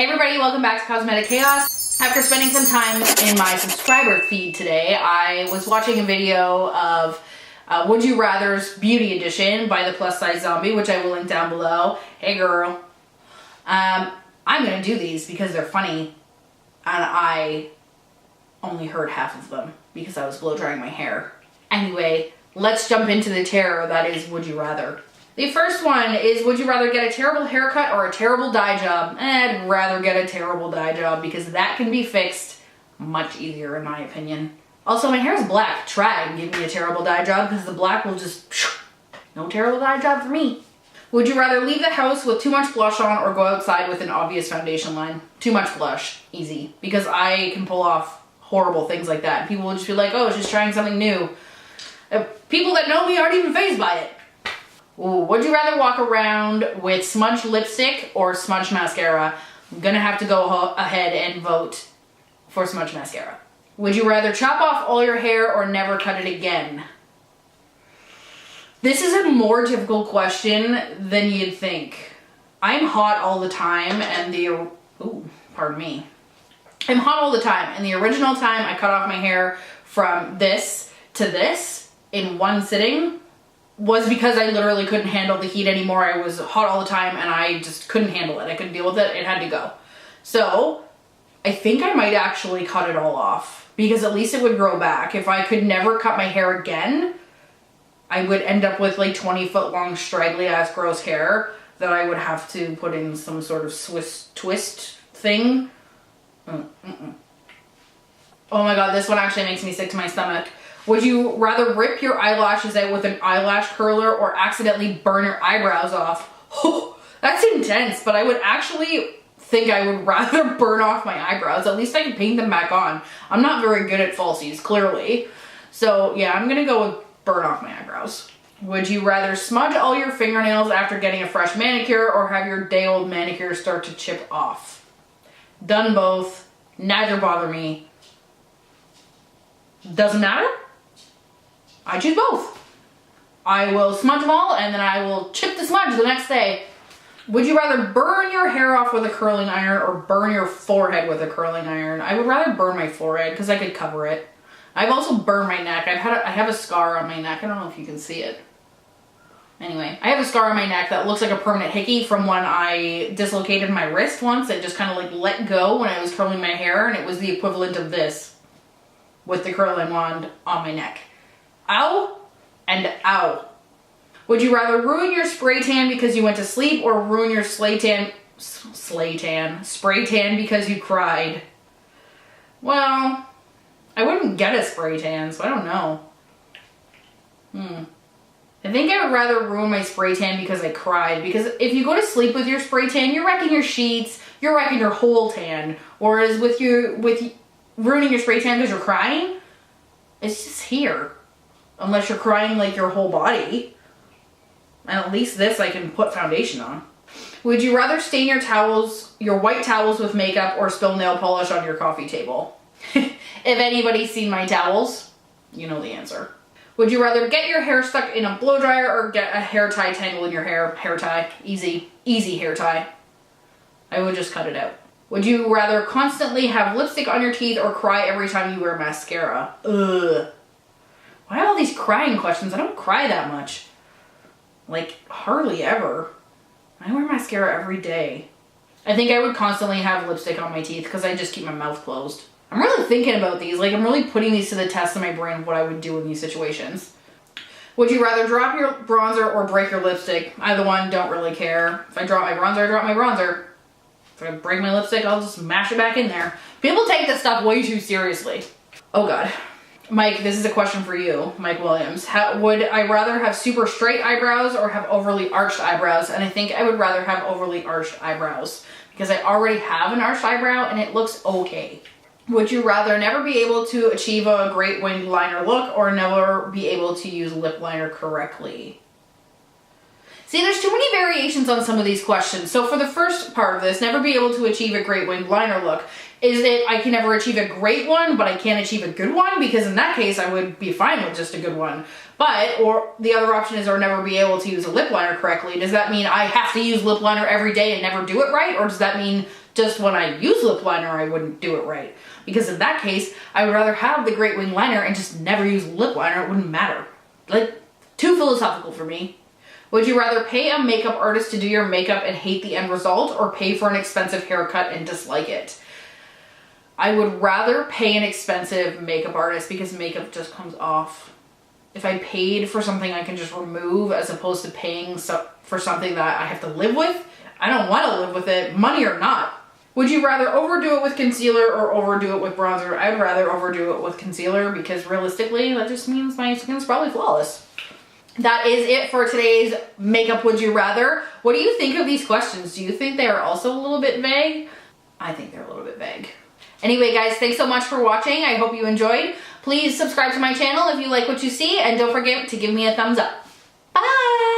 Hey everybody, welcome back to Ccosmeticchaos. After spending some time in my subscriber feed today, I was watching a video of Would You Rather's Beauty Edition by the Plus Size Zombie, which I will link down below. Hey girl. I'm gonna do these because they're funny, and I only heard half of them because I was blow drying my hair. Anyway, let's jump into the terror that is Would You Rather. The first one is, would you rather get a terrible haircut or a terrible dye job? I'd rather get a terrible dye job because that can be fixed much easier in my opinion. Also, my hair's black. Try and give me a terrible dye job because the black will just... No terrible dye job for me. Would you rather leave the house with too much blush on or go outside with an obvious foundation line? Too much blush. Easy. Because I can pull off horrible things like that. People will just be like, oh, she's trying something new. People that know me aren't even fazed by it. Ooh, would you rather walk around with smudged lipstick or smudged mascara? I'm gonna have to go ahead and vote for smudged mascara. Would you rather chop off all your hair or never cut it again? This is a more difficult question than you'd think. I'm hot all the time and I'm hot all the time, and the original time I cut off my hair from this to this in one sitting was because I literally couldn't handle the heat anymore. I was hot all the time and I just couldn't handle it. I couldn't deal with it. It had to go. So I think I might actually cut it all off because at least it would grow back. If I could never cut my hair again, I would end up with like 20-foot long straggly ass gross hair that I would have to put in some sort of Swiss twist thing. Oh my god, this one actually makes me sick to my stomach. Would you rather rip your eyelashes out with an eyelash curler or accidentally burn your eyebrows off? Oh, that's intense, but I would actually think I would rather burn off my eyebrows. At least I can paint them back on. I'm not very good at falsies, clearly. So yeah, I'm gonna go with burn off my eyebrows. Would you rather smudge all your fingernails after getting a fresh manicure or have your day-old manicure start to chip off? Done both. Neither bother me. Doesn't matter. I choose both. I will smudge them all and then I will chip the smudge the next day. Would you rather burn your hair off with a curling iron or burn your forehead with a curling iron? I would rather burn my forehead because I could cover it. I've also burned my neck. I have a scar on my neck. I don't know if you can see it. Anyway, I have a scar on my neck that looks like a permanent hickey from when I dislocated my wrist once. It just kind of like let go when I was curling my hair, and it was the equivalent of this with the curling wand on my neck. Ow and ow. Would you rather ruin your spray tan because you went to sleep or ruin your spray tan because you cried? Well, I wouldn't get a spray tan, so I don't know. I think I would rather ruin my spray tan because I cried, because if you go to sleep with your spray tan, you're wrecking your sheets, you're wrecking your whole tan. Whereas with ruining your spray tan because you're crying, it's just here. Unless you're crying like your whole body. And at least this I can put foundation on. Would you rather stain your white towels with makeup or spill nail polish on your coffee table? If anybody's seen my towels, you know the answer. Would you rather get your hair stuck in a blow dryer or get a hair tie tangle in your hair? Hair tie. Easy. Easy hair tie. I would just cut it out. Would you rather constantly have lipstick on your teeth or cry every time you wear mascara? Ugh. Why all these crying questions? I don't cry that much. Like, hardly ever. I wear mascara every day. I think I would constantly have lipstick on my teeth because I just keep my mouth closed. I'm really thinking about these. Like, I'm really putting these to the test in my brain of what I would do in these situations. Would you rather drop your bronzer or break your lipstick? Either one, don't really care. If I drop my bronzer, I drop my bronzer. If I break my lipstick, I'll just mash it back in there. People take this stuff way too seriously. Oh God. Mike, this is a question for you, Mike Williams. Would I rather have super straight eyebrows or have overly arched eyebrows? And I think I would rather have overly arched eyebrows because I already have an arched eyebrow and it looks okay. Would you rather never be able to achieve a great winged liner look or never be able to use lip liner correctly? See, there's too many variations on some of these questions. So for the first part of this, never be able to achieve a great winged liner look. Is it I can never achieve a great one, but I can't achieve a good one? Because in that case, I would be fine with just a good one. But, or the other option is or never be able to use a lip liner correctly. Does that mean I have to use lip liner every day and never do it right? Or does that mean Just when I use lip liner, I wouldn't do it right. Because in that case, I would rather have the Great Wing liner and just never use lip liner. It wouldn't matter. Like, too philosophical for me. Would you rather pay a makeup artist to do your makeup and hate the end result, or pay for an expensive haircut and dislike it? I would rather pay an expensive makeup artist because makeup just comes off. If I paid for something I can just remove as opposed to paying for something that I have to live with, I don't want to live with it, money or not. Would you rather overdo it with concealer or overdo it with bronzer? I'd rather overdo it with concealer because realistically, that just means my skin's probably flawless. That is it for today's makeup would you rather. What do you think of these questions? Do you think they are also a little bit vague? I think they're a little bit vague. Anyway, guys, thanks so much for watching. I hope you enjoyed. Please subscribe to my channel if you like what you see, and don't forget to give me a thumbs up. Bye!